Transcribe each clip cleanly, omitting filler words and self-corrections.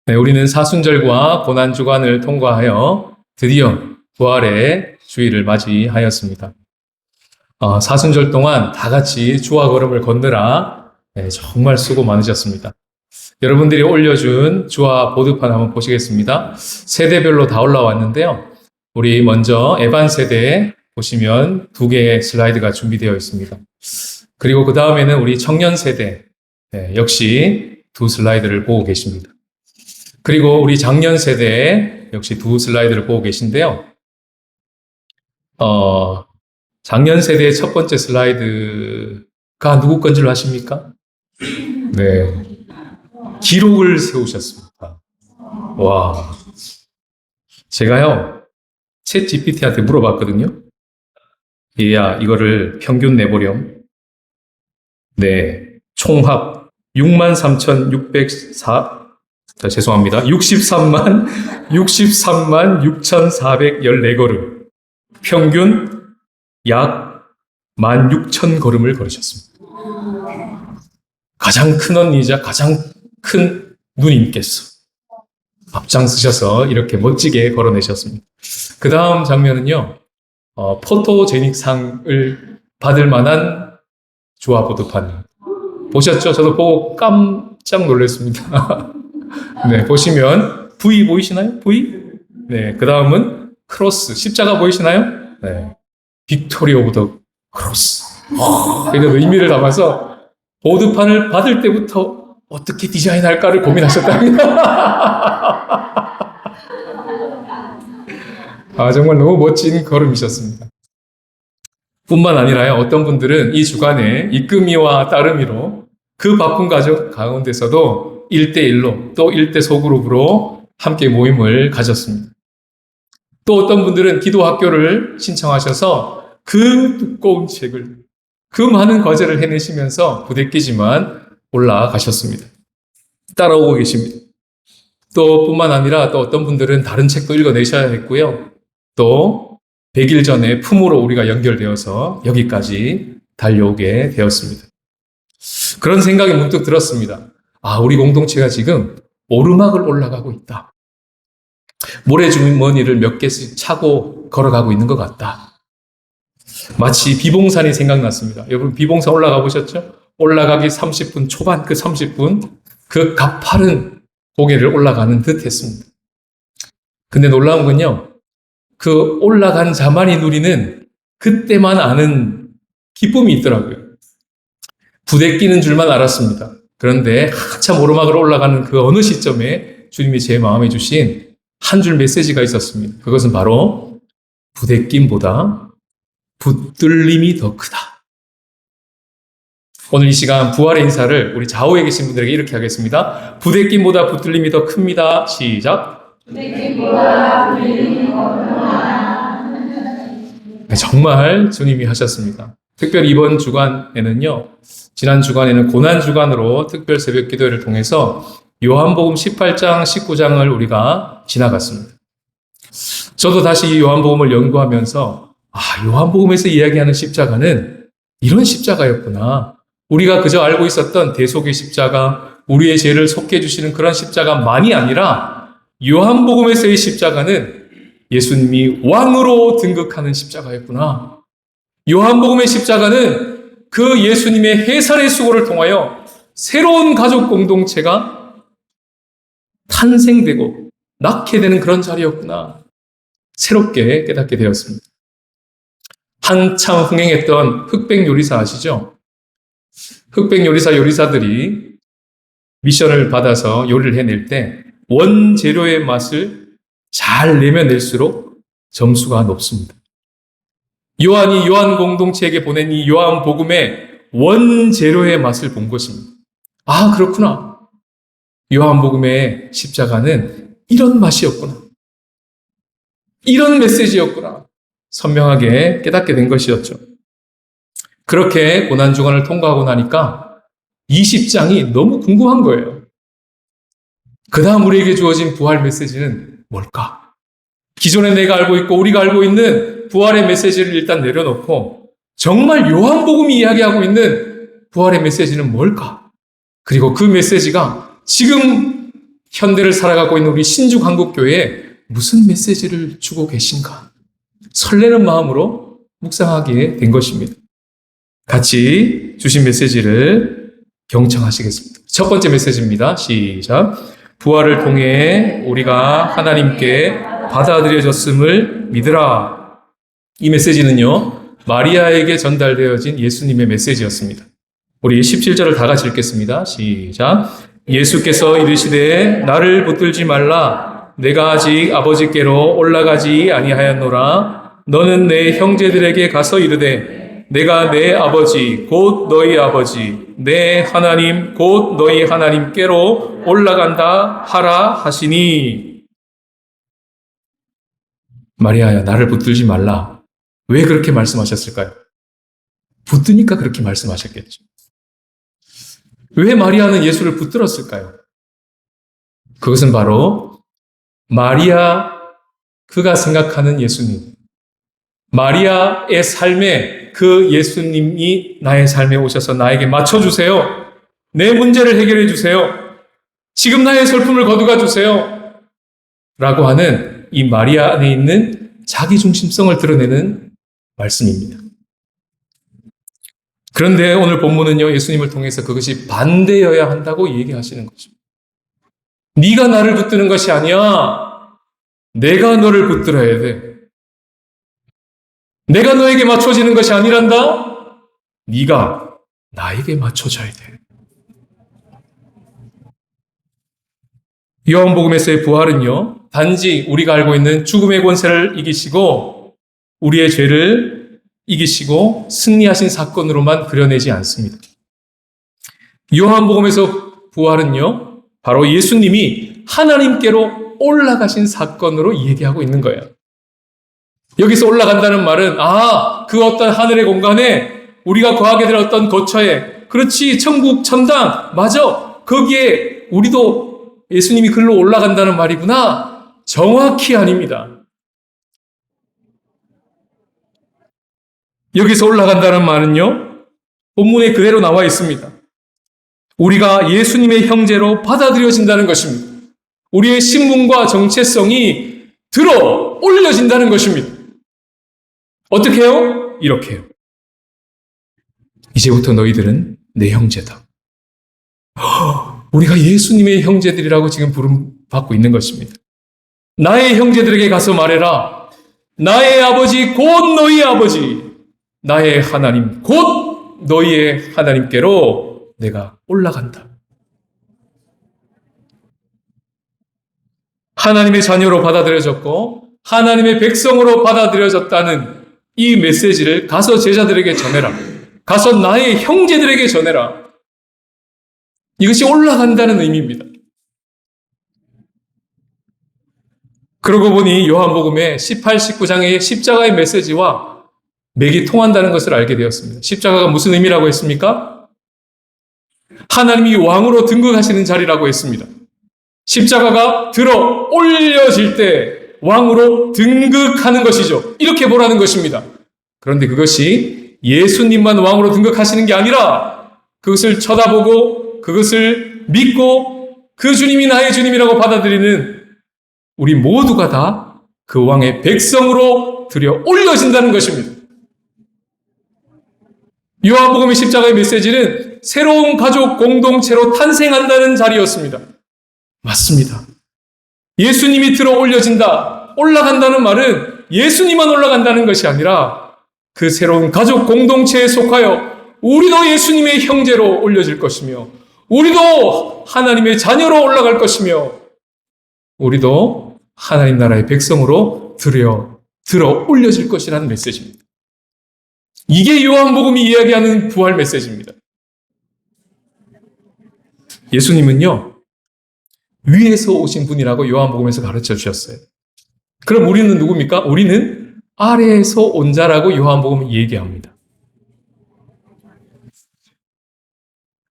네, 우리는 사순절과 고난주간을 통과하여 드디어 부활의 주일을 맞이하였습니다. 사순절 동안 다 같이 주와 걸음을 걷느라 정말 수고 많으셨습니다. 여러분들이 올려준 주와 보드판 한번 보시겠습니다. 세대별로 다 올라왔는데요. 우리 먼저 에반 세대 보시면 2개의 슬라이드가 준비되어 있습니다. 그리고 그 다음에는 우리 청년 세대 역시 2 슬라이드를 보고 계십니다. 그리고 우리 장년 세대 역시 2 슬라이드를 보고 계신데요. 장년 세대의 첫 번째 슬라이드가 누구 건 줄 아십니까? 네. 기록을 세우셨습니다. 와. 제가요, 챗 GPT한테 물어봤거든요. 얘야, 이거를 평균 내보렴. 네. 총합 63,604, 죄송합니다. 63만 6,414걸음. 평균 약 16,000걸음을 걸으셨습니다. 가장 큰 언니이자 가장 큰 누님께서 앞장서셔서 이렇게 멋지게 걸어내셨습니다. 그 다음 장면은요, 포토제닉 상을 받을 만한 주와 보드판. 보셨죠? 저도 보고 깜짝 놀랐습니다. 네, 보시면 V 보이시나요? V? 네, 그 다음은 크로스, 십자가 보이시나요? 네, 빅토리 오브 더 크로스. 이런 의미를 담아서 보드판을 받을 때부터 어떻게 디자인할까를 고민하셨답니다. 정말 너무 멋진 걸음이셨습니다. 뿐만 아니라요, 어떤 분들은 이 주간에 이끄미와 따르미로 그 바쁜 가족 가운데서도 1대1로 또 1대 소그룹으로 함께 모임을 가졌습니다. 또 어떤 분들은 기도 학교를 신청하셔서 그 두꺼운 책을, 그 많은 과제를 해내시면서 부대끼지만 올라가셨습니다. 따라오고 계십니다. 또 뿐만 아니라 또 어떤 분들은 다른 책도 읽어내셔야 했고요. 또 100일 전에 품으로 우리가 연결되어서 여기까지 달려오게 되었습니다. 그런 생각이 문득 들었습니다. 우리 공동체가 지금 오르막을 올라가고 있다. 모래주머니를 몇 개씩 차고 걸어가고 있는 것 같다. 마치 비봉산이 생각났습니다. 여러분 비봉산 올라가 보셨죠? 올라가기 30분 초반 그 30분 그 가파른 고개를 올라가는 듯 했습니다. 근데 놀라운 건요. 그 올라간 자만이 누리는 그때만 아는 기쁨이 있더라고요. 부대끼는 줄만 알았습니다. 그런데 한참 오르막을 올라가는 그 어느 시점에 주님이 제 마음에 주신 한 줄 메시지가 있었습니다. 그것은 바로 부대낌보다 붙들림이 더 크다. 오늘 이 시간 부활의 인사를 우리 좌우에 계신 분들에게 이렇게 하겠습니다. 부대낌보다 붙들림이 더 큽니다. 시작. 부대낌보다 붙들림이 더 크다. 정말 주님이 하셨습니다. 특별히 이번 주간에는요. 지난 주간에는 고난주간으로 특별 새벽 기도회를 통해서 요한복음 18장, 19장을 우리가 지나갔습니다. 저도 다시 이 요한복음을 연구하면서 요한복음에서 이야기하는 십자가는 이런 십자가였구나. 우리가 그저 알고 있었던 대속의 십자가, 우리의 죄를 속해 주시는 그런 십자가만이 아니라 요한복음에서의 십자가는 예수님이 왕으로 등극하는 십자가였구나. 요한복음의 십자가는 그 예수님의 해산의 수고를 통하여 새로운 가족 공동체가 탄생되고 낳게 되는 그런 자리였구나. 새롭게 깨닫게 되었습니다. 한참 흥행했던 흑백 요리사 아시죠? 흑백 요리사들이 미션을 받아서 요리를 해낼 때 원재료의 맛을 잘 내면 낼수록 점수가 높습니다. 요한이 요한 공동체에게 보낸 이 요한 복음의 원재료의 맛을 본 것입니다. 그렇구나. 요한 복음의 십자가는 이런 맛이었구나. 이런 메시지였구나. 선명하게 깨닫게 된 것이었죠. 그렇게 고난주간을 통과하고 나니까 20장이 너무 궁금한 거예요. 그 다음 우리에게 주어진 부활 메시지는 뭘까? 기존에 내가 알고 있고 우리가 알고 있는 부활의 메시지를 일단 내려놓고 정말 요한복음이 이야기하고 있는 부활의 메시지는 뭘까? 그리고 그 메시지가 지금 현대를 살아가고 있는 우리 신죽 한국교회에 무슨 메시지를 주고 계신가? 설레는 마음으로 묵상하게 된 것입니다. 같이 주신 메시지를 경청하시겠습니다. 첫 번째 메시지입니다. 시작. 부활을 통해 우리가 하나님께 받아들여졌음을 믿으라. 이 메시지는요, 마리아에게 전달되어진 예수님의 메시지였습니다. 우리 17절을 다 같이 읽겠습니다. 시작. 예수께서 이르시되 나를 붙들지 말라. 내가 아직 아버지께로 올라가지 아니하였노라. 너는 내 형제들에게 가서 이르되 내가 내 아버지 곧 너희 아버지 내 하나님 곧 너희 하나님께로 올라간다 하라 하시니. 마리아야, 나를 붙들지 말라. 왜 그렇게 말씀하셨을까요? 붙드니까 그렇게 말씀하셨겠죠. 왜 마리아는 예수를 붙들었을까요? 그것은 바로 마리아, 그가 생각하는 예수님, 마리아의 삶에 그 예수님이 나의 삶에 오셔서 나에게 맞춰주세요. 내 문제를 해결해 주세요. 지금 나의 슬픔을 거두가 주세요. 라고 하는 이 마리아 안에 있는 자기중심성을 드러내는 말씀입니다. 그런데 오늘 본문은요, 예수님을 통해서 그것이 반대여야 한다고 얘기하시는 거죠. 네가 나를 붙드는 것이 아니야. 내가 너를 붙들어야 돼. 내가 너에게 맞춰지는 것이 아니란다. 네가 나에게 맞춰져야 돼. 요한복음에서의 부활은요, 단지 우리가 알고 있는 죽음의 권세를 이기시고 우리의 죄를 이기시고 승리하신 사건으로만 그려내지 않습니다. 요한복음에서 부활은요, 바로 예수님이 하나님께로 올라가신 사건으로 얘기하고 있는 거예요. 여기서 올라간다는 말은 그 어떤 하늘의 공간에 우리가 거하게 될 어떤 거처에, 그렇지, 천국, 천당, 맞아, 거기에 우리도 예수님이 글로 올라간다는 말이구나. 정확히 아닙니다. 여기서 올라간다는 말은요, 본문에 그대로 나와 있습니다. 우리가 예수님의 형제로 받아들여진다는 것입니다. 우리의 신분과 정체성이 들어 올려진다는 것입니다. 어떻게 해요? 이렇게 해요. 이제부터 너희들은 내 형제다. 우리가 예수님의 형제들이라고 지금 부름받고 있는 것입니다. 나의 형제들에게 가서 말해라. 나의 아버지 곧 너희 아버지, 나의 하나님 곧 너희의 하나님께로 내가 올라간다. 하나님의 자녀로 받아들여졌고 하나님의 백성으로 받아들여졌다는 이 메시지를 가서 제자들에게 전해라. 가서 나의 형제들에게 전해라. 이것이 올라간다는 의미입니다. 그러고 보니 요한복음의 18, 19장의 십자가의 메시지와 맥이 통한다는 것을 알게 되었습니다. 십자가가 무슨 의미라고 했습니까? 하나님이 왕으로 등극하시는 자리라고 했습니다. 십자가가 들어 올려질 때 왕으로 등극하는 것이죠. 이렇게 보라는 것입니다. 그런데 그것이 예수님만 왕으로 등극하시는 게 아니라 그것을 쳐다보고 그것을 믿고 그 주님이 나의 주님이라고 받아들이는 우리 모두가 다 그 왕의 백성으로 들여 올려진다는 것입니다. 요한복음의 십자가의 메시지는 새로운 가족 공동체로 탄생한다는 자리였습니다. 맞습니다. 예수님이 들어 올려진다, 올라간다는 말은 예수님만 올라간다는 것이 아니라 그 새로운 가족 공동체에 속하여 우리도 예수님의 형제로 올려질 것이며 우리도 하나님의 자녀로 올라갈 것이며 우리도 하나님 나라의 백성으로 들어 올려질 것이라는 메시지입니다. 이게 요한복음이 이야기하는 부활 메시지입니다. 예수님은요, 위에서 오신 분이라고 요한복음에서 가르쳐 주셨어요. 그럼 우리는 누굽니까? 우리는 아래에서 온 자라고 요한복음은 얘기합니다.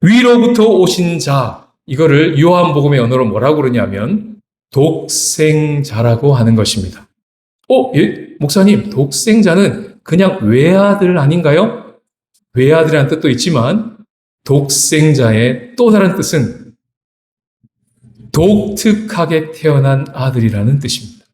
위로부터 오신 자, 이거를 요한복음의 언어로 뭐라고 그러냐면 독생자라고 하는 것입니다. 목사님, 독생자는 그냥 외아들 아닌가요? 외아들이라는 뜻도 있지만 독생자의 또 다른 뜻은 독특하게 태어난 아들이라는 뜻입니다.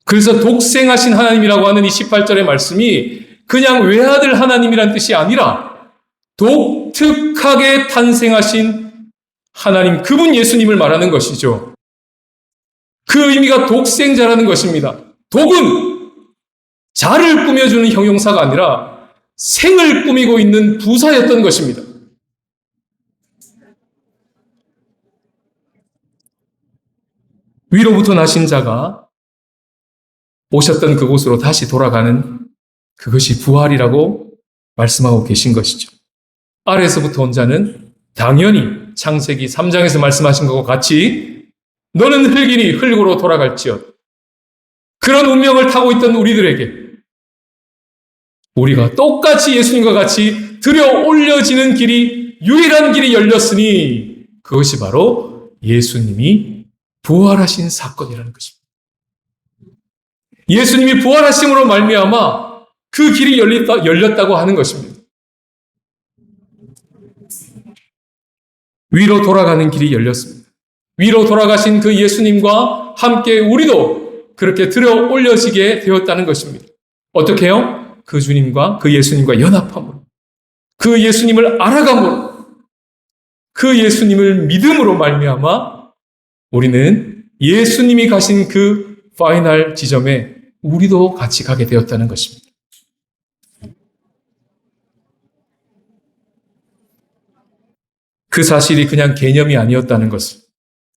그래서 독생하신 하나님이라고 하는 이 18절의 말씀이 그냥 외아들 하나님이란 뜻이 아니라 독특하게 탄생하신 하나님, 그분 예수님을 말하는 것이죠. 그 의미가 독생자라는 것입니다. 독은 자를 꾸며주는 형용사가 아니라 생을 꾸미고 있는 부사였던 것입니다. 위로부터 나신 자가 오셨던 그곳으로 다시 돌아가는 그것이 부활이라고 말씀하고 계신 것이죠. 아래에서부터 온 자는 당연히 창세기 3장에서 말씀하신 것과 같이 너는 흙이니 흙으로 돌아갈지어다. 그런 운명을 타고 있던 우리들에게 우리가 똑같이 예수님과 같이 들여 올려지는 길이, 유일한 길이 열렸으니 그것이 바로 예수님이 부활하신 사건이라는 것입니다. 예수님이 부활하심으로 말미암아 그 길이 열렸다고 하는 것입니다. 위로 돌아가는 길이 열렸습니다. 위로 돌아가신 그 예수님과 함께 우리도 그렇게 들어 올려지게 되었다는 것입니다. 어떻게 해요? 그 주님과 그 예수님과 연합함으로, 그 예수님을 알아감으로, 그 예수님을 믿음으로 말미암아 우리는 예수님이 가신 그 파이널 지점에 우리도 같이 가게 되었다는 것입니다. 그 사실이 그냥 개념이 아니었다는 것을,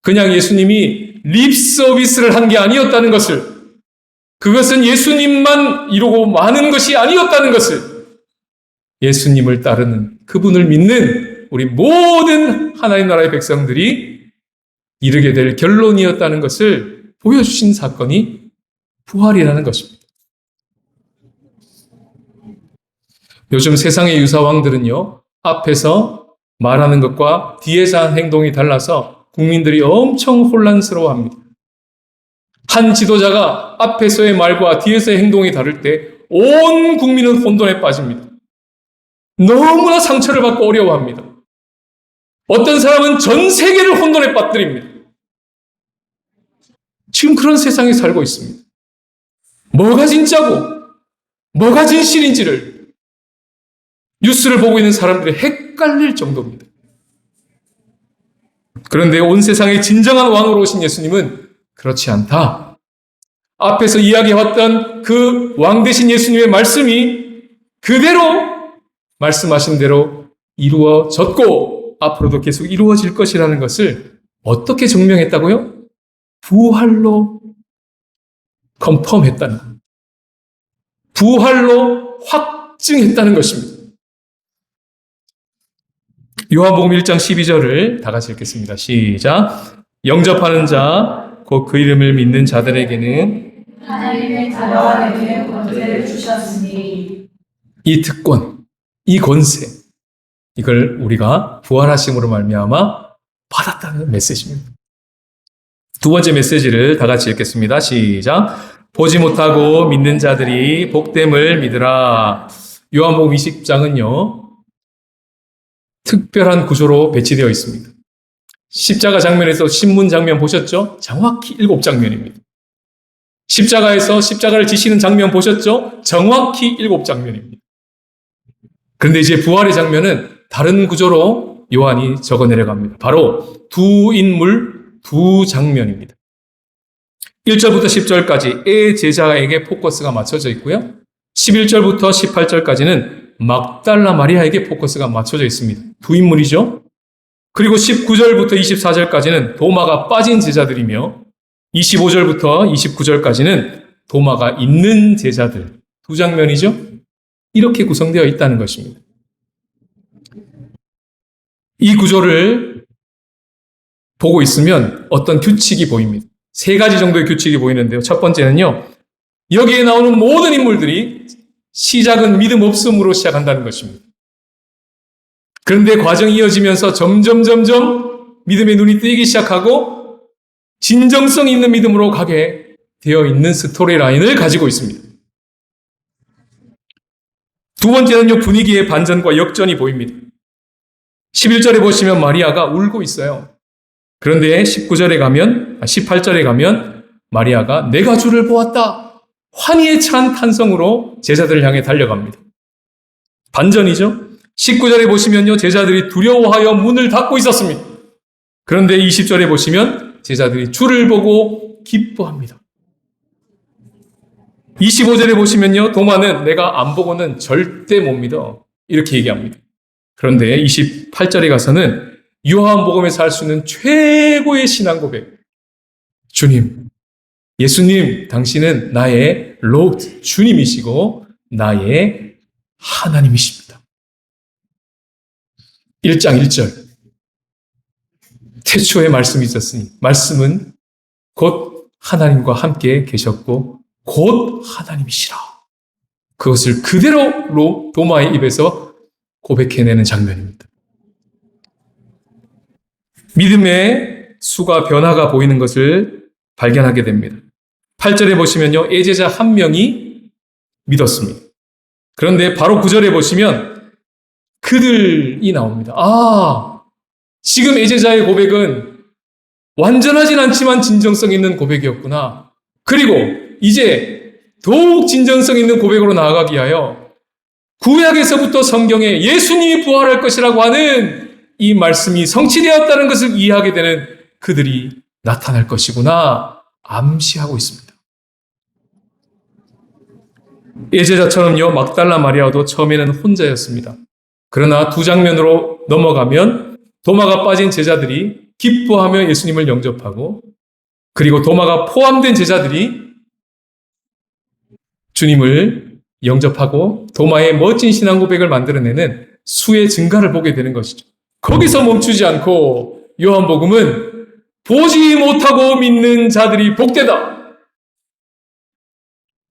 그냥 예수님이 립 서비스를 한 게 아니었다는 것을, 그것은 예수님만 이루고 마는 것이 아니었다는 것을, 예수님을 따르는, 그분을 믿는 우리 모든 하나님 나라의 백성들이 이르게 될 결론이었다는 것을 보여주신 사건이 부활이라는 것입니다. 요즘 세상의 유사왕들은요, 앞에서 말하는 것과 뒤에서 한 행동이 달라서 국민들이 엄청 혼란스러워합니다. 한 지도자가 앞에서의 말과 뒤에서의 행동이 다를 때 온 국민은 혼돈에 빠집니다. 너무나 상처를 받고 어려워합니다. 어떤 사람은 전 세계를 혼돈에 빠뜨립니다. 지금 그런 세상에 살고 있습니다. 뭐가 진짜고 뭐가 진실인지를 뉴스를 보고 있는 사람들이 헷갈릴 정도입니다. 그런데 온 세상의 진정한 왕으로 오신 예수님은 그렇지 않다. 앞에서 이야기해왔던 그 왕 되신 예수님의 말씀이 그대로 말씀하신 대로 이루어졌고 앞으로도 계속 이루어질 것이라는 것을 어떻게 증명했다고요? 부활로 컨펌했다는 겁니다. 부활로 확증했다는 것입니다. 요한복음 1장 12절을 다 같이 읽겠습니다. 시작. 영접하는 자 곧 그 이름을 믿는 자들에게는 하나님의 자녀가 되는 권세를 주셨으니, 이 특권, 이 권세, 이걸 우리가 부활하심으로 말미암아 받았다는 메시지입니다. 두 번째 메시지를 다 같이 읽겠습니다. 시작. 보지 못하고 믿는 자들이 복됨을 믿으라. 요한복음 20장은요, 특별한 구조로 배치되어 있습니다. 십자가 장면에서 신문 장면 보셨죠? 정확히 7장면입니다. 십자가에서 십자가를 지시는 장면 보셨죠? 정확히 7장면입니다. 그런데 이제 부활의 장면은 다른 구조로 요한이 적어 내려갑니다. 바로 두 인물, 두 장면입니다. 1절부터 10절까지 애 제자에게 포커스가 맞춰져 있고요. 11절부터 18절까지는 막달라 마리아에게 포커스가 맞춰져 있습니다. 두 인물이죠. 그리고 19절부터 24절까지는 도마가 빠진 제자들이며 25절부터 29절까지는 도마가 있는 제자들, 두 장면이죠. 이렇게 구성되어 있다는 것입니다. 이 구조를 보고 있으면 어떤 규칙이 보입니다. 세 가지 정도의 규칙이 보이는데요. 첫 번째는요, 여기에 나오는 모든 인물들이 시작은 믿음 없음으로 시작한다는 것입니다. 그런데 과정이 이어지면서 점점 믿음의 눈이 뜨이기 시작하고 진정성 있는 믿음으로 가게 되어 있는 스토리라인을 가지고 있습니다. 두 번째는요, 분위기의 반전과 역전이 보입니다. 11절에 보시면 마리아가 울고 있어요. 그런데 18절에 가면 마리아가 내가 주를 보았다. 환희에 찬 탄성으로 제자들을 향해 달려갑니다. 반전이죠. 19절에 보시면요. 제자들이 두려워하여 문을 닫고 있었습니다. 그런데 20절에 보시면 제자들이 주를 보고 기뻐합니다. 25절에 보시면요. 도마는 내가 안 보고는 절대 못 믿어. 이렇게 얘기합니다. 그런데 28절에 가서는 요한복음에서 할 수 있는 최고의 신앙 고백. 주님, 예수님, 당신은 나의 로드, 주님이시고 나의 하나님이십니다. 1장 1절. 태초에 말씀이 있었으니 말씀은 곧 하나님과 함께 계셨고 곧 하나님이시라. 그것을 그대로 도마의 입에서 고백해내는 장면입니다. 믿음의 수가 변화가 보이는 것을 발견하게 됩니다. 8절에 보시면요. 애제자 한 명이 믿었습니다. 그런데 바로 9절에 보시면 그들이 나옵니다. 지금 애제자의 고백은 완전하진 않지만 진정성 있는 고백이었구나. 그리고 이제 더욱 진정성 있는 고백으로 나아가기 위하여 구약에서부터 성경에 예수님이 부활할 것이라고 하는 이 말씀이 성취되었다는 것을 이해하게 되는 그들이 나타날 것이구나 암시하고 있습니다. 예제자처럼요, 막달라 마리아도 처음에는 혼자였습니다. 그러나 두 장면으로 넘어가면 도마가 빠진 제자들이 기뻐하며 예수님을 영접하고, 그리고 도마가 포함된 제자들이 주님을 영접하고 도마의 멋진 신앙 고백을 만들어내는 수의 증가를 보게 되는 것이죠. 거기서 멈추지 않고 요한복음은 보지 못하고 믿는 자들이 복되다.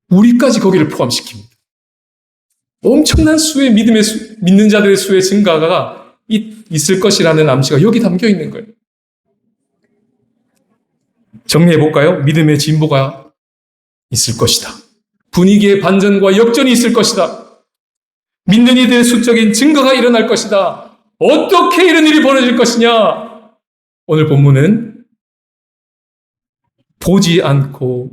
우리까지 거기를 포함시킵니다. 엄청난 수의 믿는 자들의 수의 증가가 있을 것이라는 암시가 여기 담겨 있는 거예요. 정리해 볼까요? 믿음의 진보가 있을 것이다. 분위기의 반전과 역전이 있을 것이다. 믿는 이들의 수적인 증거가 일어날 것이다. 어떻게 이런 일이 벌어질 것이냐? 오늘 본문은 보지 않고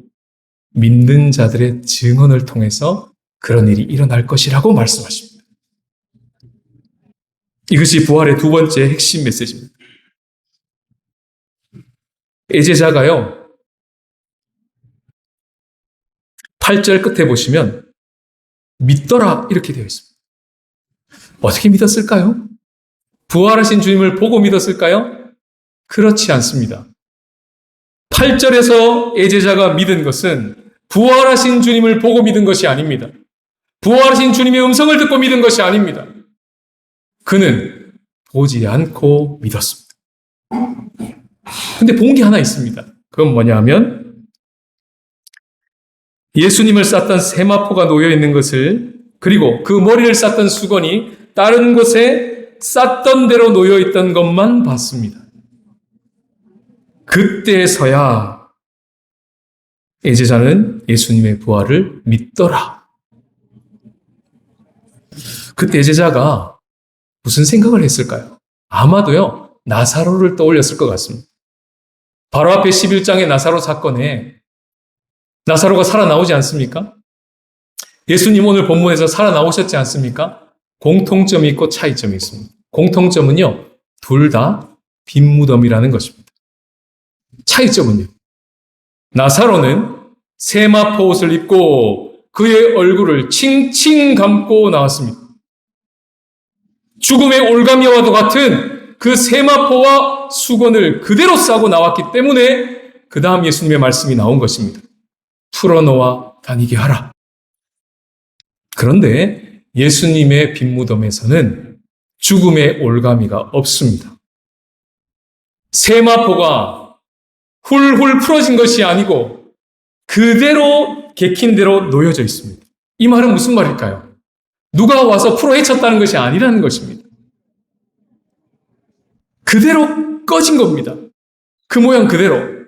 믿는 자들의 증언을 통해서 그런 일이 일어날 것이라고 말씀하십니다. 이것이 부활의 두 번째 핵심 메시지입니다. 애제자가요, 8절 끝에 보시면 믿더라 이렇게 되어 있습니다. 어떻게 믿었을까요? 부활하신 주님을 보고 믿었을까요? 그렇지 않습니다. 8절에서 애제자가 믿은 것은 부활하신 주님을 보고 믿은 것이 아닙니다. 부활하신 주님의 음성을 듣고 믿은 것이 아닙니다. 그는 보지 않고 믿었습니다. 근데 본 게 하나 있습니다. 그건 뭐냐 하면 예수님을 쌌던 세마포가 놓여 있는 것을, 그리고 그 머리를 쌌던 수건이 다른 곳에 쌌던 대로 놓여 있던 것만 봤습니다. 그때서야 애제자는 예수님의 부활을 믿더라. 그때 애제자가 무슨 생각을 했을까요? 아마도요, 나사로를 떠올렸을 것 같습니다. 바로 앞에 11장의 나사로 사건에 나사로가 살아나오지 않습니까? 예수님 오늘 본문에서 살아나오셨지 않습니까? 공통점이 있고 차이점이 있습니다. 공통점은요, 둘 다 빈 무덤이라는 것입니다. 차이점은요, 나사로는 세마포 옷을 입고 그의 얼굴을 칭칭 감고 나왔습니다. 죽음의 올가미와도 같은 그 세마포와 수건을 그대로 싸고 나왔기 때문에 그 다음 예수님의 말씀이 나온 것입니다. 풀어놓아 다니게 하라. 그런데 예수님의 빈 무덤에서는 죽음의 올가미가 없습니다. 세마포가 훌훌 풀어진 것이 아니고 그대로 개킨 대로 놓여져 있습니다. 이 말은 무슨 말일까요? 누가 와서 풀어 헤쳤다는 것이 아니라는 것입니다. 그대로 꺼진 겁니다. 그 모양 그대로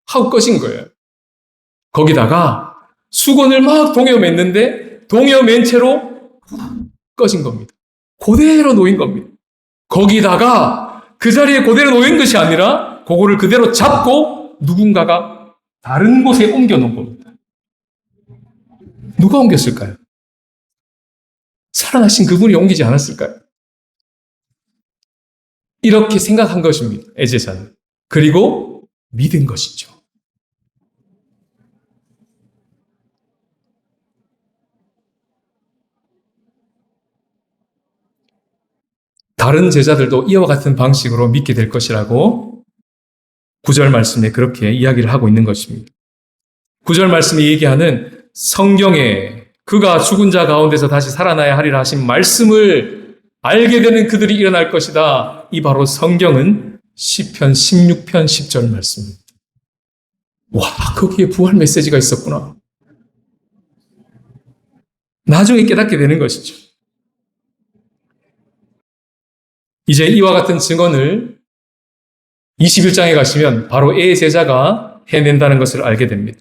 하고 꺼진 거예요. 거기다가 수건을 막 동여 맸는데 동여 맨 채로 꺼진 겁니다. 그대로 놓인 겁니다. 거기다가 그 자리에 그대로 놓인 것이 아니라 그거를 그대로 잡고 누군가가 다른 곳에 옮겨놓은 겁니다. 누가 옮겼을까요? 살아나신 그분이 옮기지 않았을까요? 이렇게 생각한 것입니다. 애제자는. 그리고 믿은 것이죠. 다른 제자들도 이와 같은 방식으로 믿게 될 것이라고 9절 말씀에 그렇게 이야기를 하고 있는 것입니다. 9절 말씀이 얘기하는 성경에 그가 죽은 자 가운데서 다시 살아나야 하리라 하신 말씀을 알게 되는 그들이 일어날 것이다. 이 바로 성경은 시편 16편 10절 말씀입니다. 와, 거기에 부활 메시지가 있었구나. 나중에 깨닫게 되는 것이죠. 이제 이와 같은 증언을 21장에 가시면 바로 애제자가 해낸다는 것을 알게 됩니다.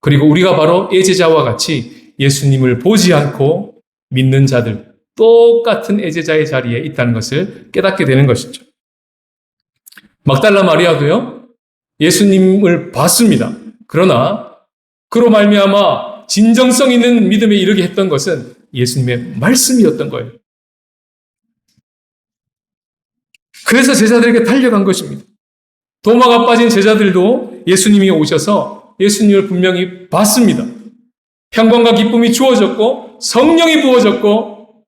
그리고 우리가 바로 애제자와 같이 예수님을 보지 않고 믿는 자들, 똑같은 애제자의 자리에 있다는 것을 깨닫게 되는 것이죠. 막달라 마리아도요, 예수님을 봤습니다. 그러나 그로 말미암아 진정성 있는 믿음에 이르게 했던 것은 예수님의 말씀이었던 거예요. 그래서 제자들에게 달려간 것입니다. 도마가 빠진 제자들도 예수님이 오셔서 예수님을 분명히 봤습니다. 평강과 기쁨이 주어졌고 성령이 부어졌고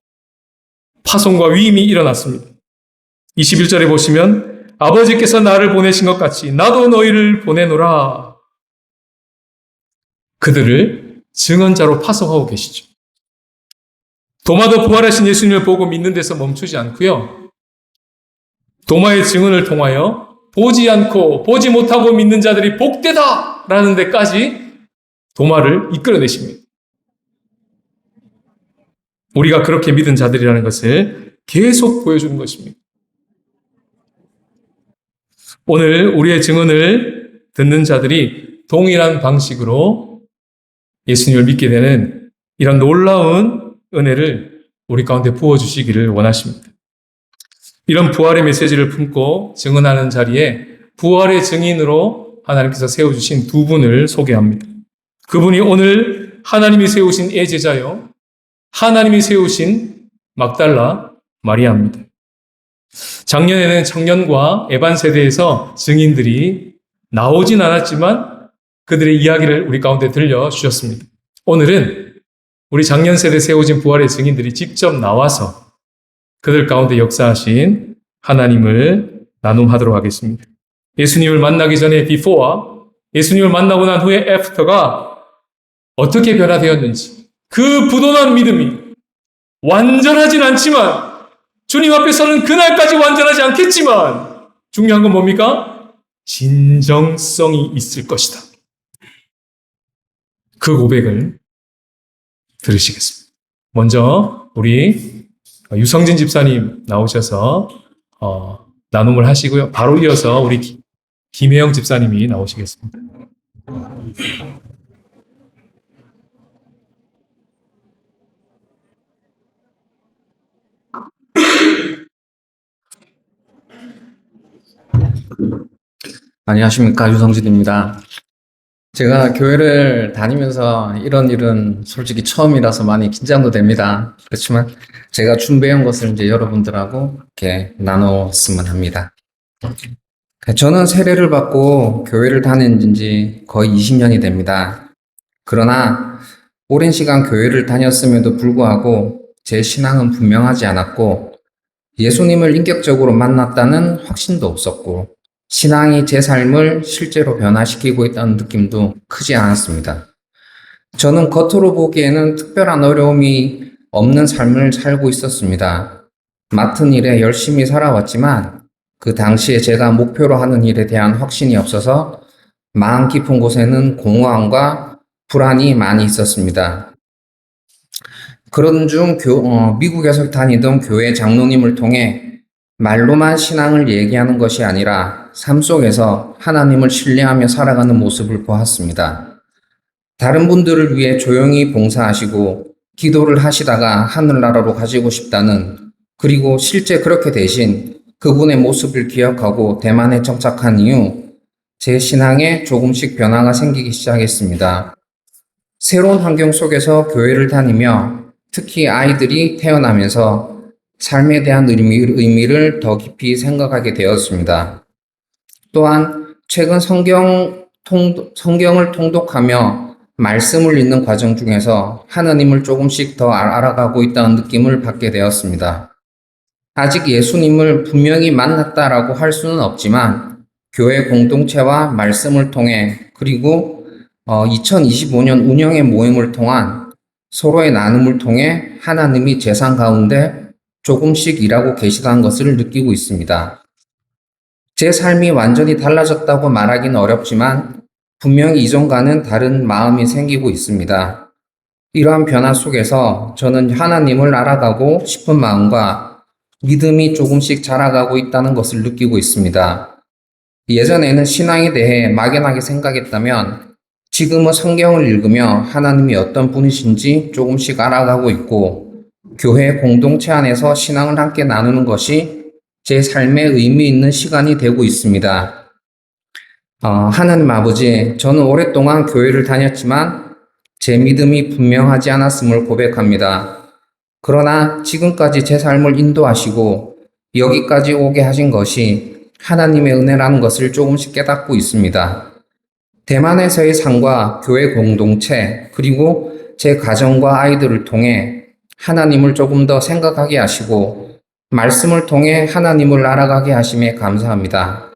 파송과 위임이 일어났습니다. 21절에 보시면 아버지께서 나를 보내신 것 같이 나도 너희를 보내노라. 그들을 증언자로 파송하고 계시죠. 도마도 부활하신 예수님을 보고 믿는 데서 멈추지 않고요. 도마의 증언을 통하여 보지 않고 보지 못하고 믿는 자들이 복되다! 라는 데까지 도마를 이끌어내십니다. 우리가 그렇게 믿은 자들이라는 것을 계속 보여주는 것입니다. 오늘 우리의 증언을 듣는 자들이 동일한 방식으로 예수님을 믿게 되는 이런 놀라운 은혜를 우리 가운데 부어주시기를 원하십니다. 이런 부활의 메시지를 품고 증언하는 자리에 부활의 증인으로 하나님께서 세워주신 두 분을 소개합니다. 그분이 오늘 하나님이 세우신 애제자요, 하나님이 세우신 막달라 마리아입니다. 작년에는 청년과 에반 세대에서 증인들이 나오진 않았지만 그들의 이야기를 우리 가운데 들려주셨습니다. 오늘은 우리 작년 세대 세워진 부활의 증인들이 직접 나와서 그들 가운데 역사하신 하나님을 나눔하도록 하겠습니다. 예수님을 만나기 전에 before와 예수님을 만나고 난 후에 after가 어떻게 변화되었는지, 그 부도난 믿음이 완전하진 않지만 주님 앞에서는 그날까지 완전하지 않겠지만 중요한 건 뭡니까? 진정성이 있을 것이다. 그 고백을 들으시겠습니다. 먼저 우리 유성진 집사님 나오셔서 나눔을 하시고요. 바로 이어서 우리 김혜영 집사님이 나오시겠습니다. 안녕하십니까, 유성진입니다. 제가 교회를 다니면서 이런 일은 솔직히 처음이라서 많이 긴장도 됩니다. 그렇지만 제가 준비해온 것을 이제 여러분들하고 이렇게 나눴으면 합니다. 저는 세례를 받고 교회를 다닌 지 거의 20년이 됩니다. 그러나 오랜 시간 교회를 다녔음에도 불구하고 제 신앙은 분명하지 않았고 예수님을 인격적으로 만났다는 확신도 없었고 신앙이 제 삶을 실제로 변화시키고 있다는 느낌도 크지 않았습니다. 저는 겉으로 보기에는 특별한 어려움이 없는 삶을 살고 있었습니다. 맡은 일에 열심히 살아왔지만 그 당시에 제가 목표로 하는 일에 대한 확신이 없어서 마음 깊은 곳에는 공허함과 불안이 많이 있었습니다. 그런 중 미국에서 다니던 교회 장로님을 통해 말로만 신앙을 얘기하는 것이 아니라 삶 속에서 하나님을 신뢰하며 살아가는 모습을 보았습니다. 다른 분들을 위해 조용히 봉사하시고 기도를 하시다가 하늘나라로 가시고 싶다는, 그리고 실제 그렇게 되신 그분의 모습을 기억하고 대만에 정착한 이후 제 신앙에 조금씩 변화가 생기기 시작했습니다. 새로운 환경 속에서 교회를 다니며 특히 아이들이 태어나면서 삶에 대한 의미를 더 깊이 생각하게 되었습니다. 또한 최근 성경을 통독하며 말씀을 읽는 과정 중에서 하나님을 조금씩 더 알아가고 있다는 느낌을 받게 되었습니다. 아직 예수님을 분명히 만났다라고 할 수는 없지만 교회 공동체와 말씀을 통해 그리고 2025년 운영의 모임을 통한 서로의 나눔을 통해 하나님이 세상 가운데 조금씩 일하고 계시다는 것을 느끼고 있습니다. 제 삶이 완전히 달라졌다고 말하기는 어렵지만 분명히 이전과는 다른 마음이 생기고 있습니다. 이러한 변화 속에서 저는 하나님을 알아가고 싶은 마음과 믿음이 조금씩 자라가고 있다는 것을 느끼고 있습니다. 예전에는 신앙에 대해 막연하게 생각했다면 지금은 성경을 읽으며 하나님이 어떤 분이신지 조금씩 알아가고 있고 교회 공동체 안에서 신앙을 함께 나누는 것이 제 삶에 의미 있는 시간이 되고 있습니다. 하나님 아버지, 저는 오랫동안 교회를 다녔지만 제 믿음이 분명하지 않았음을 고백합니다. 그러나 지금까지 제 삶을 인도하시고 여기까지 오게 하신 것이 하나님의 은혜라는 것을 조금씩 깨닫고 있습니다. 대만에서의 삶과 교회 공동체 그리고 제 가정과 아이들을 통해 하나님을 조금 더 생각하게 하시고 말씀을 통해 하나님을 알아가게 하심에 감사합니다.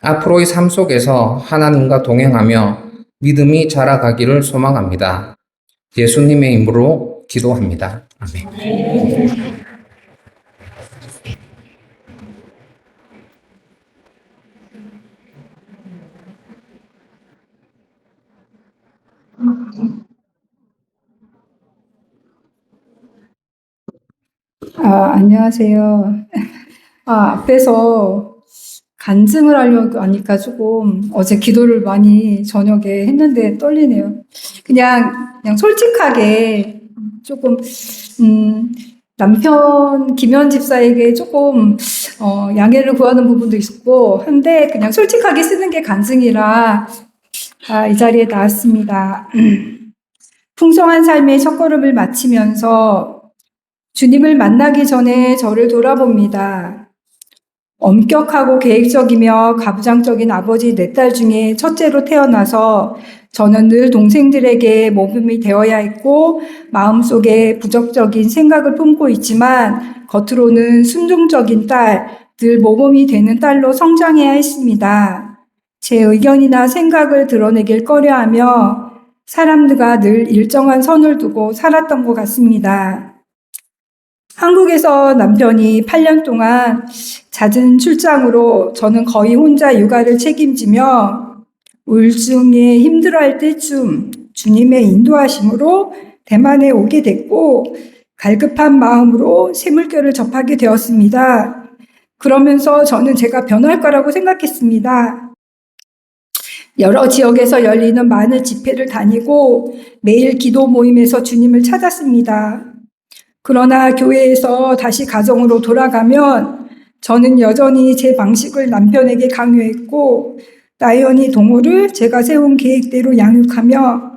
앞으로의 삶 속에서 하나님과 동행하며 믿음이 자라가기를 소망합니다. 예수님의 이름으로 기도합니다. 아멘. 안녕하세요. 앞에서 간증을 하려고 하니까 조금 어제 기도를 많이 저녁에 했는데 떨리네요. 그냥 솔직하게 조금, 남편 김현 집사에게 조금, 양해를 구하는 부분도 있었고, 한데 그냥 솔직하게 쓰는 게 간증이라, 이 자리에 나왔습니다. 풍성한 삶의 첫걸음을 마치면서 주님을 만나기 전에 저를 돌아봅니다. 엄격하고 계획적이며 가부장적인 아버지 4딸 중에 첫째로 태어나서 저는 늘 동생들에게 모범이 되어야 했고 마음속에 부정적인 생각을 품고 있지만 겉으로는 순종적인 딸, 늘 모범이 되는 딸로 성장해야 했습니다. 제 의견이나 생각을 드러내길 꺼려하며 사람들과 늘 일정한 선을 두고 살았던 것 같습니다. 한국에서 남편이 8년 동안 잦은 출장으로 저는 거의 혼자 육아를 책임지며 우울증에 힘들어할 때쯤 주님의 인도하심으로 대만에 오게 됐고 갈급한 마음으로 샘물교를 접하게 되었습니다. 그러면서 저는 제가 변할 거라고 생각했습니다. 여러 지역에서 열리는 많은 집회를 다니고 매일 기도 모임에서 주님을 찾았습니다. 그러나 교회에서 다시 가정으로 돌아가면 저는 여전히 제 방식을 남편에게 강요했고 나연히 동호를 제가 세운 계획대로 양육하며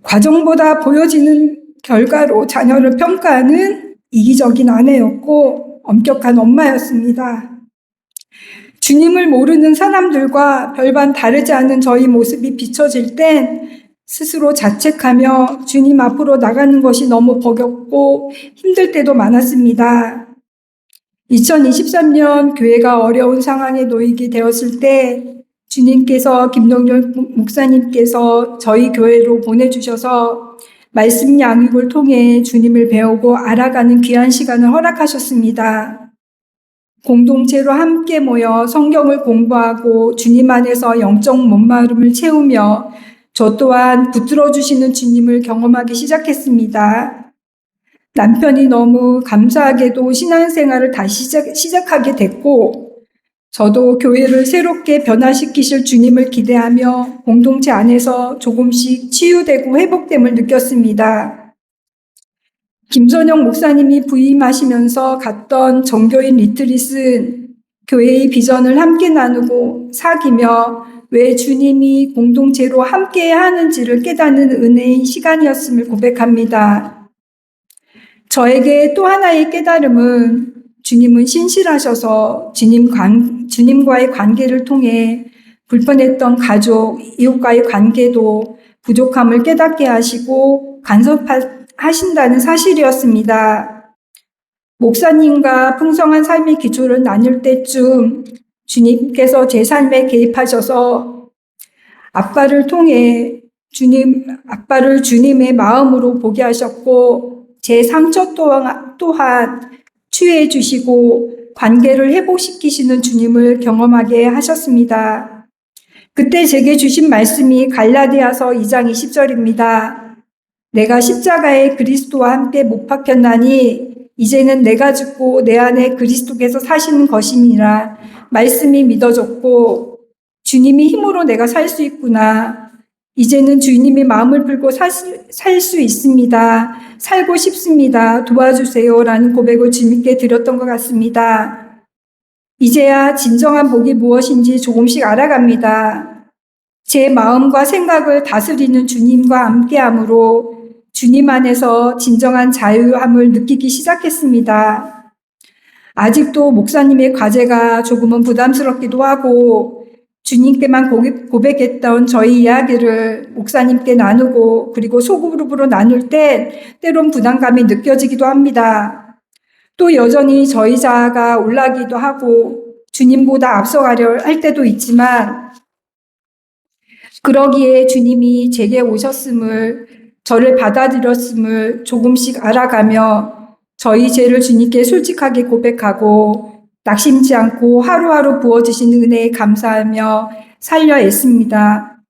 과정보다 보여지는 결과로 자녀를 평가하는 이기적인 아내였고 엄격한 엄마였습니다. 주님을 모르는 사람들과 별반 다르지 않은 저희 모습이 비춰질 땐 스스로 자책하며 주님 앞으로 나가는 것이 너무 버겁고 힘들 때도 많았습니다. 2023년 교회가 어려운 상황에 놓이게 되었을 때 주님께서 김동열 목사님께서 저희 교회로 보내주셔서 말씀 양육을 통해 주님을 배우고 알아가는 귀한 시간을 허락하셨습니다. 공동체로 함께 모여 성경을 공부하고 주님 안에서 영적 목마름을 채우며 저 또한 붙들어 주시는 주님을 경험하기 시작했습니다. 남편이 너무 감사하게도 신앙생활을 다시 시작하게 됐고 저도 교회를 새롭게 변화시키실 주님을 기대하며 공동체 안에서 조금씩 치유되고 회복됨을 느꼈습니다. 김선영 목사님이 부임하시면서 갔던 정교인 리트릿은 교회의 비전을 함께 나누고 사귀며 왜 주님이 공동체로 함께 하는지를 깨닫는 은혜의 시간이었음을 고백합니다. 저에게 또 하나의 깨달음은 주님은 신실하셔서 주님과의 관계를 통해 불편했던 가족, 이웃과의 관계도 부족함을 깨닫게 하시고 간섭하신다는 사실이었습니다. 목사님과 풍성한 삶의 기초를 나눌 때쯤 주님께서 제 삶에 개입하셔서 아빠를 통해 아빠를 주님의 마음으로 보게 하셨고 제 상처 또한 치유해 주시고 관계를 회복시키시는 주님을 경험하게 하셨습니다. 그때 제게 주신 말씀이 갈라디아서 2장 20절입니다. 내가 십자가에 그리스도와 함께 못 박혔나니 이제는 내가 죽고 내 안에 그리스도께서 사시는 것임이라. 말씀이 믿어졌고 주님이 힘으로 내가 살 수 있구나. 이제는 주님이 마음을 풀고 살 수 있습니다. 살고 싶습니다. 도와주세요. 라는 고백을 주님께 드렸던 것 같습니다. 이제야 진정한 복이 무엇인지 조금씩 알아갑니다. 제 마음과 생각을 다스리는 주님과 함께함으로 주님 안에서 진정한 자유함을 느끼기 시작했습니다. 아직도 목사님의 과제가 조금은 부담스럽기도 하고 주님께만 고백했던 저희 이야기를 목사님께 나누고 그리고 소그룹으로 나눌 때 때론 부담감이 느껴지기도 합니다. 또 여전히 저희 자아가 올라가기도 하고 주님보다 앞서가려 할 때도 있지만 그러기에 주님이 제게 오셨음을 저를 받아들였음을 조금씩 알아가며 저희 죄를 주님께 솔직하게 고백하고 낙심치 않고 하루하루 부어주신 은혜에 감사하며 살려 애씁니다.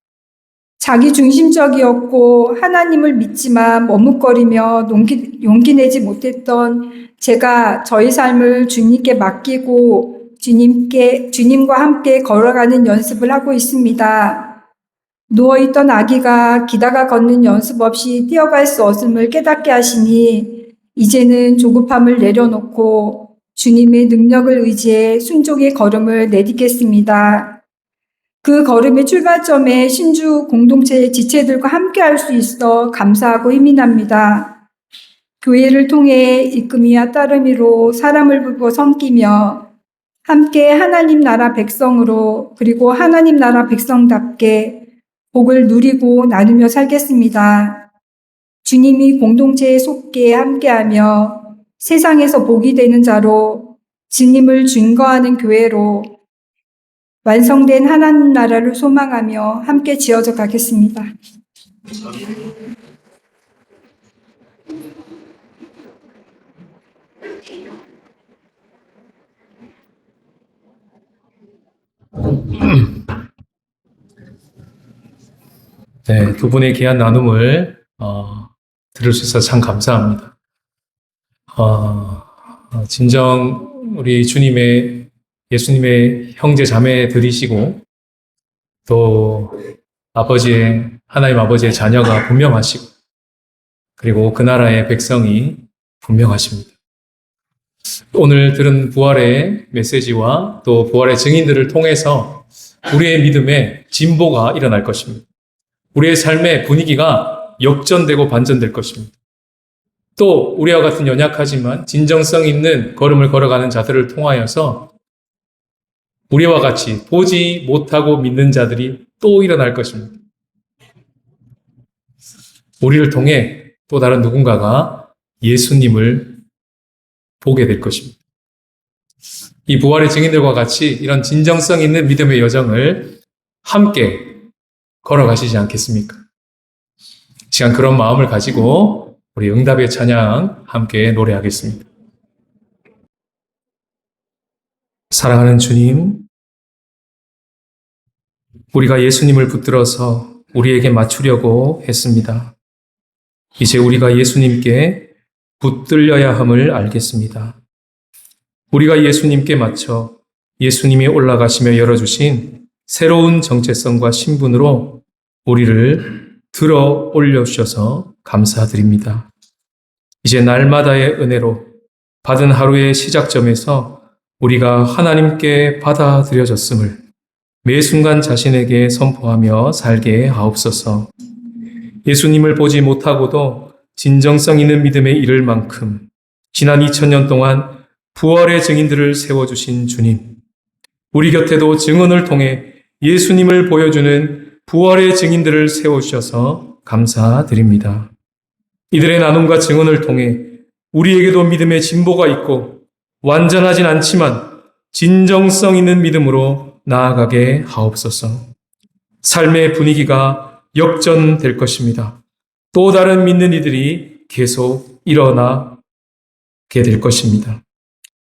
자기 중심적이었고 하나님을 믿지만 머뭇거리며 용기 내지 못했던 제가 저희 삶을 주님께 맡기고 주님과 함께 걸어가는 연습을 하고 있습니다. 누워있던 아기가 기다가 걷는 연습 없이 뛰어갈 수 없음을 깨닫게 하시니 이제는 조급함을 내려놓고 주님의 능력을 의지해 순종의 걸음을 내딛겠습니다. 그 걸음의 출발점에 신주 공동체의 지체들과 함께할 수 있어 감사하고 힘이 납니다. 교회를 통해 이끄미와 따르미로 사람을 부르고 섬기며 함께 하나님 나라 백성으로 그리고 하나님 나라 백성답게 복을 누리고 나누며 살겠습니다. 주님이 공동체에 속게 함께하며 세상에서 복이 되는 자로 주님을 증거하는 교회로 완성된 하나님 나라를 소망하며 함께 지어져 가겠습니다. 네, 두 분의 귀한 나눔을 들을 수 있어서 참 감사합니다. 진정 우리 예수님의 형제 자매들이시고 또 하나님 아버지의 자녀가 분명하시고 그리고 그 나라의 백성이 분명하십니다. 오늘 들은 부활의 메시지와 또 부활의 증인들을 통해서 우리의 믿음에 진보가 일어날 것입니다. 우리의 삶의 분위기가 역전되고 반전될 것입니다. 또 우리와 같은 연약하지만 진정성 있는 걸음을 걸어가는 자들을 통하여서 우리와 같이 보지 못하고 믿는 자들이 또 일어날 것입니다. 우리를 통해 또 다른 누군가가 예수님을 보게 될 것입니다. 이 부활의 증인들과 같이 이런 진정성 있는 믿음의 여정을 함께 걸어가시지 않겠습니까? 시간 그런 마음을 가지고 우리 응답의 찬양 함께 노래하겠습니다. 사랑하는 주님, 우리가 예수님을 붙들어서 우리에게 맞추려고 했습니다. 이제 우리가 예수님께 붙들려야 함을 알겠습니다. 우리가 예수님께 맞춰 예수님이 올라가시며 열어주신 새로운 정체성과 신분으로 우리를 들어 올려주셔서 감사드립니다. 이제 날마다의 은혜로 받은 하루의 시작점에서 우리가 하나님께 받아들여졌음을 매 순간 자신에게 선포하며 살게 하옵소서. 예수님을 보지 못하고도 진정성 있는 믿음에 이를 만큼 지난 2000년 동안 부활의 증인들을 세워주신 주님, 우리 곁에도 증언을 통해 예수님을 보여주는 부활의 증인들을 세워주셔서 감사드립니다. 이들의 나눔과 증언을 통해 우리에게도 믿음의 진보가 있고 완전하진 않지만 진정성 있는 믿음으로 나아가게 하옵소서. 삶의 분위기가 역전될 것입니다. 또 다른 믿는 이들이 계속 일어나게 될 것입니다.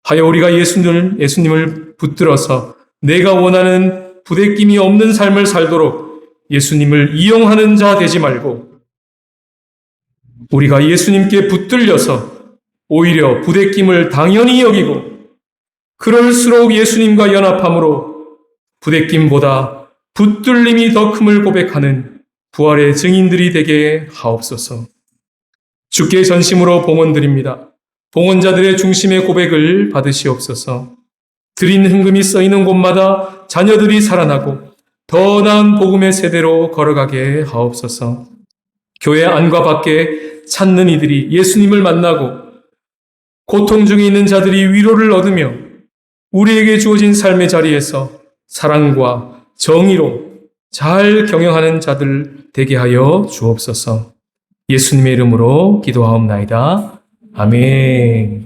하여 우리가 예수님을 붙들어서 내가 원하는 부대낌이 없는 삶을 살도록 예수님을 이용하는 자 되지 말고 우리가 예수님께 붙들려서 오히려 부대낌을 당연히 여기고 그럴수록 예수님과 연합함으로 부대낌보다 붙들림이 더 큼을 고백하는 부활의 증인들이 되게 하옵소서. 주께 전심으로 봉헌드립니다. 봉헌자들의 중심의 고백을 받으시옵소서. 드린 헌금이 써있는 곳마다 자녀들이 살아나고 더 나은 복음의 세대로 걸어가게 하옵소서. 교회 안과 밖에 찾는 이들이 예수님을 만나고 고통 중에 있는 자들이 위로를 얻으며 우리에게 주어진 삶의 자리에서 사랑과 정의로 잘 경영하는 자들 되게 하여 주옵소서. 예수님의 이름으로 기도하옵나이다. 아멘.